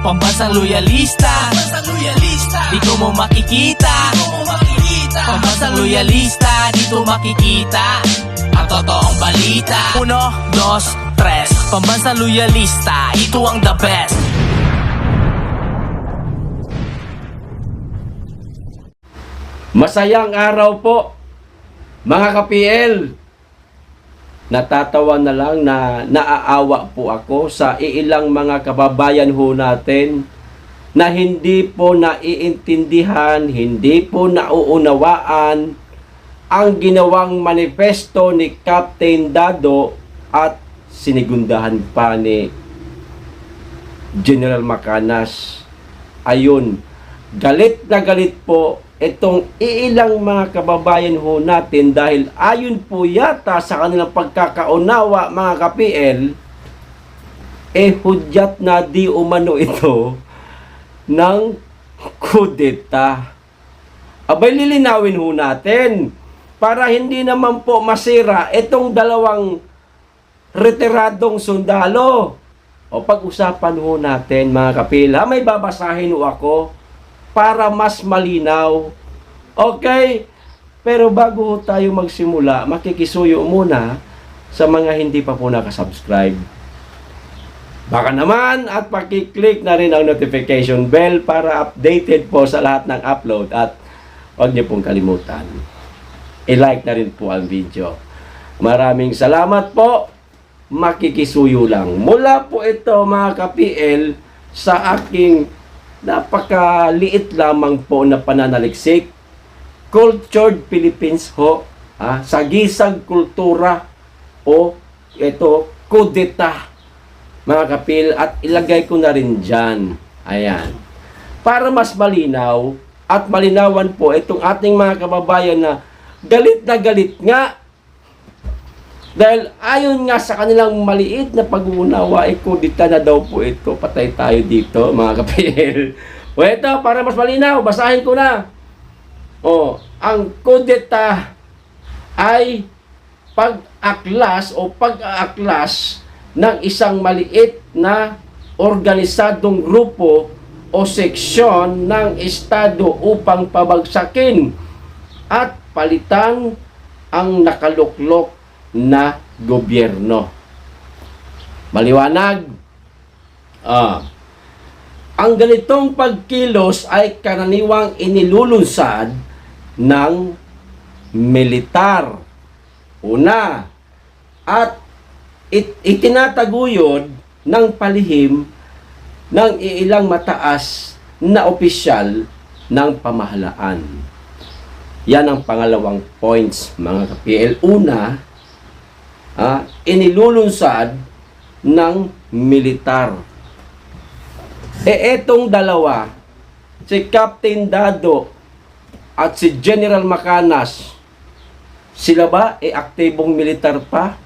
Pambansang loyalista, dito mo makikita. Pambansang loyalista, dito makikita ang totoong balita. 1, 2, 3, Pambansang loyalista, ito ang the best. Masayang araw po, mga ka-PL. Natatawa na lang na naaawa po ako sa ilang mga kababayan ho natin na hindi po naiintindihan, hindi po nauunawaan ang ginawang manifesto ni Captain Dado at sinigundahan pa ni General Macanas. Ayun, galit na galit po itong ilang mga kababayan ho natin dahil ayon po yata sa kanilang pagkakaunawa, mga ka-PL, hudyat na di umano ito ng kudeta. Abay, lilinawin ho natin para hindi naman po masira itong dalawang retiradong sundalo. O pag-usapan ho natin, mga ka-PL, may babasahin ho ako para mas malinaw. Okay? Pero bago tayo magsimula, makikisuyo muna sa mga hindi pa po nakasubscribe. Baka naman at pakiclick na rin ang notification bell para updated po sa lahat ng upload. At huwag niyo pong kalimutan, i-like na rin po ang video. Maraming salamat po. Makikisuyo lang. Mula po ito, mga ka-PL, sa aking napakaliit lamang po na pananaliksik, Cultured Philippines ho, sagisag kultura o ito, kudeta, mga kapil, at ilagay ko na rin dyan. Ayan. Para mas malinaw at malinawan po itong ating mga kababayan na galit nga dahil ayon nga sa kanilang maliit na pag-uunawa, kudeta na daw po ito. Patay tayo dito, mga kapil. O ito, para mas malinaw, basahin ko na. Ang kudeta ay pag-aklas o pag-aaklas ng isang maliit na organisadong grupo o seksyon ng Estado upang pabagsakin at palitan ang nakaluklok na gobyerno. Maliwanag. Ang ganitong pagkilos ay karaniwang inilulunsad ng militar. Una, at itinataguyod ng palihim ng ilang mataas na opisyal ng pamahalaan. Yan ang pangalawang points, mga ka-PL. Una, inilulunsad ng militar. Etong dalawa, si Captain Dado at si General Macanas, sila ba aktibong militar pa?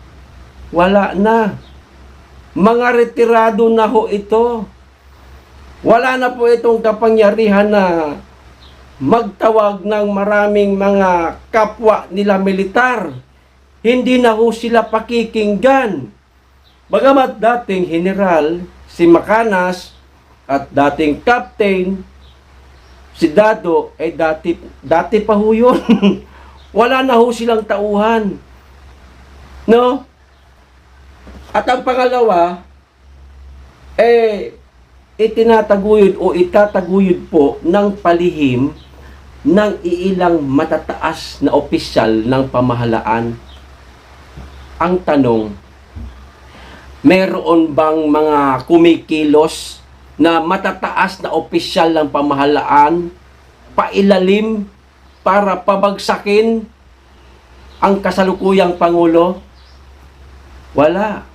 Wala na. Mga retirado na ho ito. Wala na po itong kapangyarihan na magtawag ng maraming mga kapwa nila militar. Hindi na ho sila pakikinggan. Bagamat dating general si Macanas at dating captain si Dado, dati pa ho yun. Wala na ho silang tauhan. No? At ang pangalawa, itinataguyod o itataguyod po ng palihim ng ilang matataas na opisyal ng pamahalaan. Ang tanong, meron bang mga kumikilos na matataas na opisyal ng pamahalaan pailalim para pabagsakin ang kasalukuyang Pangulo? Wala.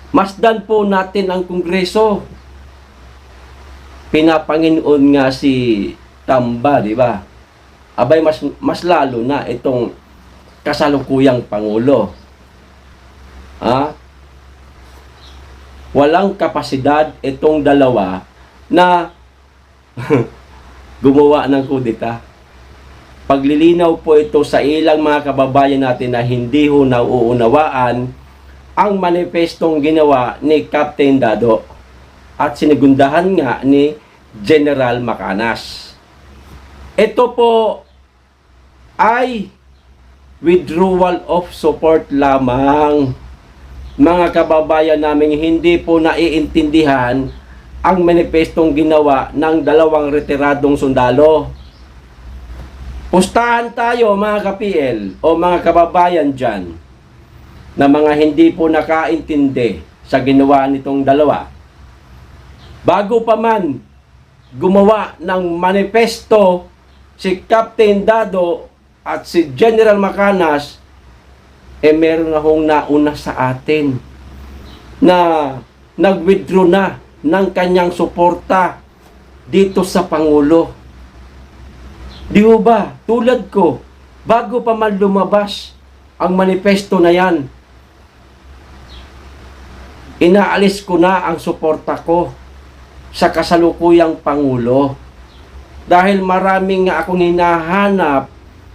Masdan po natin ang Kongreso. Pinapanginoon nga si Tamba, di ba? Abay, mas lalo na itong kasalukuyang Pangulo. Walang kapasidad itong dalawa na gumawa ng kudeta. Paglilinaw po ito sa ilang mga kababayan natin na hindi ho nauunawaan ang manifestong ginawa ni Captain Dado at sinigundahan nga ni General Macanas. Ito po ay withdrawal of support lamang. Mga kababayan namin, hindi po naiintindihan ang manifestong ginawa ng dalawang retiradong sundalo. Pustahan tayo mga ka-PL o mga kababayan dyan na mga hindi po nakaintindi sa ginawa nitong dalawa. Bago pa man gumawa ng manifesto si Captain Dado at si General Macanas, meron na hong nauna sa atin na nag-withdraw na ng kanyang suporta dito sa Pangulo. Di ba? Tulad ko, bago pa man lumabas ang manifesto na yan, inaalis ko na ang suporta ko sa kasalukuyang Pangulo. Dahil maraming nga akong hinahanap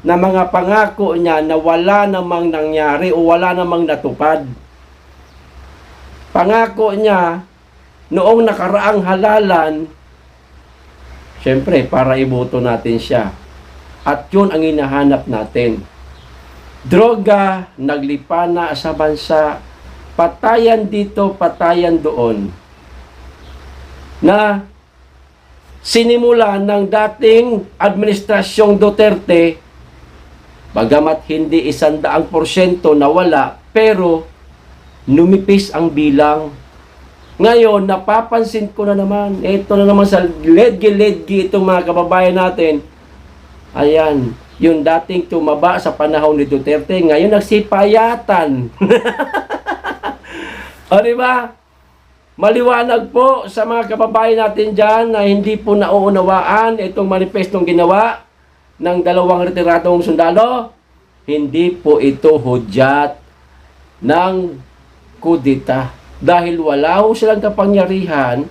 na mga pangako niya na wala namang nangyari o wala namang natupad. Pangako niya noong nakaraang halalan, syempre para iboto natin siya. At yun ang hinahanap natin. Droga, naglipa na sa bansa, patayan dito, patayan doon. Na sinimula ng dating administrasyong Duterte, bagamat hindi 100% nawala, pero numipis ang bilang. Ngayon, napapansin ko na naman, ito na naman sa ledgi-ledgi itong mga kababayan natin. Ayan, yung dating tumaba sa panahon ni Duterte, ngayon nagsipayatan. O diba? Maliwanag po sa mga kababayan natin dyan na hindi po nauunawaan itong manifestong ginawa ng dalawang retiradong sundalo. Hindi po ito hudyat ng kudeta. Dahil wala ho silang kapangyarihan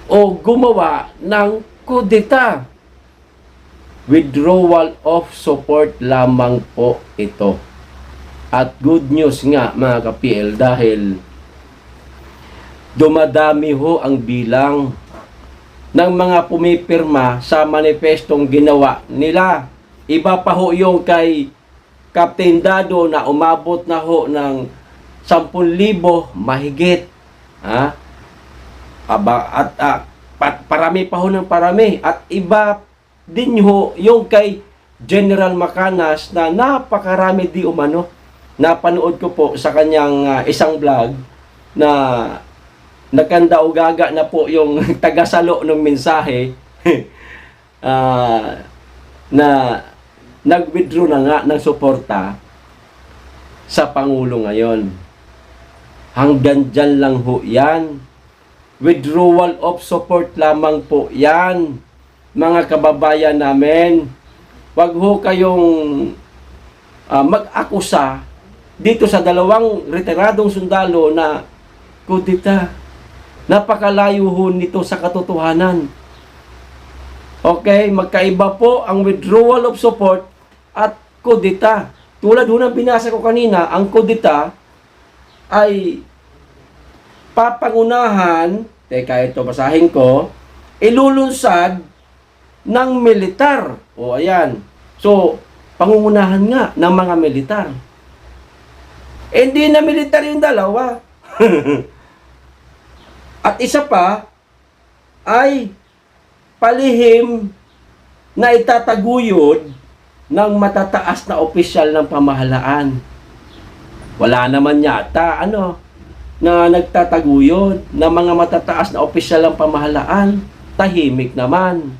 o gumawa ng kudeta. Withdrawal of support lamang po ito. At good news nga mga ka-PL dahil dumadami ho ang bilang ng mga pumipirma sa manifestong ginawa nila. Iba pa ho yung kay Captain Dado na umabot na ho ng 10,000 mahigit. Ha? Parami pa ho ng parami. At iba din ho yung kay General Macanas na napakarami di umano. Napanood ko po sa kanyang isang vlog na nagkanda-ugaga na po yung tagasalo ng mensahe na nag-withdraw na nga ng suporta sa Pangulo ngayon. Hanggang dyan lang ho yan. Withdrawal of support lamang po yan, mga kababayan namin. Wag ho kayong mag-akusa dito sa dalawang retiradong sundalo na kudeta. Napakalayo ho nito sa katotohanan. Okay, magkaiba po ang withdrawal of support at kudeta. Tulad ho ng binasa ko kanina, ang kudeta ay papangunahan, teka ito basahin ko, ilulunsad ng militar. O ayan. So, pangungunahan nga ng mga militar. Hindi na militar yung dalawa. At isa pa ay palihim na itataguyod ng matataas na opisyal ng pamahalaan. Wala naman yata na nagtataguyod ng mga matataas na opisyal ng pamahalaan. Tahimik naman.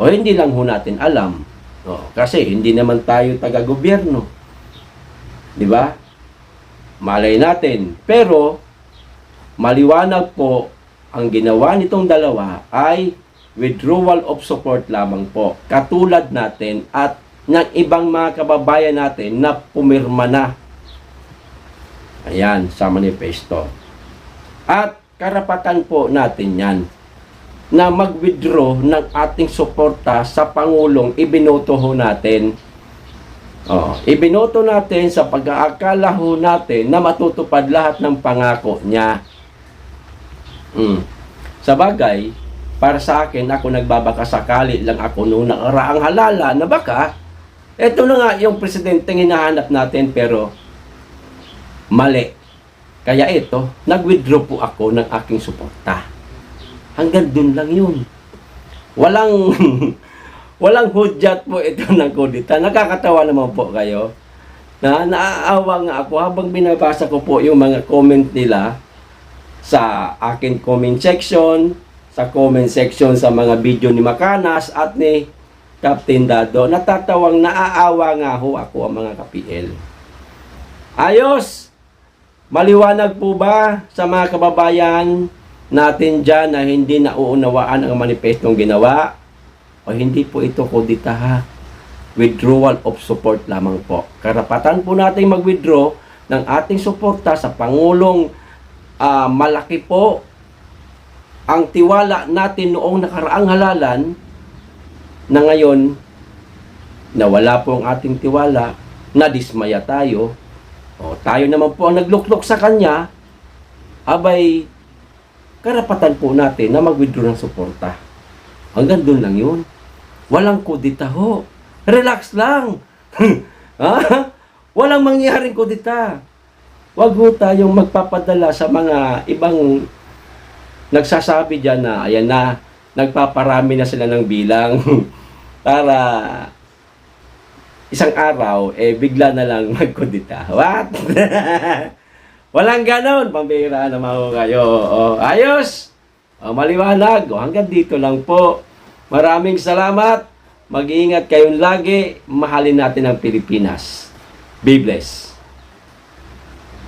O hindi lang ho natin alam. Kasi hindi naman tayo taga-gobyerno. Di ba? Malay natin. Pero maliwanag po, ang ginawa nitong dalawa ay withdrawal of support lamang po. Katulad natin at ng ibang mga kababayan natin na pumirma na. Ayan, sa manifesto. At karapatan po natin yan na mag-withdraw ng ating suporta sa Pangulong ibinoto ho natin. Ibinoto natin sa pag-aakala ho natin na matutupad lahat ng pangako niya. Sa bagay, para sa akin, ako nagbabaka sakali lang ako noong nakaraang halala na baka, eto na nga yung presidenteng hinahanap natin pero mali. Kaya ito, nag-withdraw po ako ng aking suporta. Hanggang dun lang yun. Walang walang hudyat po ito ng kudita. Nakakatawa naman po kayo. Naaawa nga ako habang binabasa ko po yung mga comment nila sa akin comment section, sa comment section sa mga video ni Makanas at ni Captain Dado. Natatawang naaawa nga ho ako ang mga ka-PL. Ayos! Maliwanag po ba sa mga kababayan natin dyan na hindi nauunawaan ang manifestong ginawa? O hindi po ito kudita ha? Withdrawal of support lamang po. Karapatan po natin mag-withdraw ng ating suporta sa Pangulong. Malaki po ang tiwala natin noong nakaraang halalan na ngayon nawala po ang ating tiwala, nadismaya tayo. O tayo naman po ang nagluklok sa kanya, abay karapatan po natin na mag-withdraw ng suporta. Hanggang doon lang yun. Walang kudita ho. Relax lang. Walang mangyaring kudita. Huwag ho tayong magpapadala sa mga ibang nagsasabi dyan na ayan na, nagpaparami na sila ng bilang para isang araw, bigla na lang magkudita. What? Walang ganon. Pambira naman ko kayo. Ayos. Maliwanag. Hanggang dito lang po. Maraming salamat. Mag-iingat kayong lagi. Mahalin natin ang Pilipinas. Be blessed.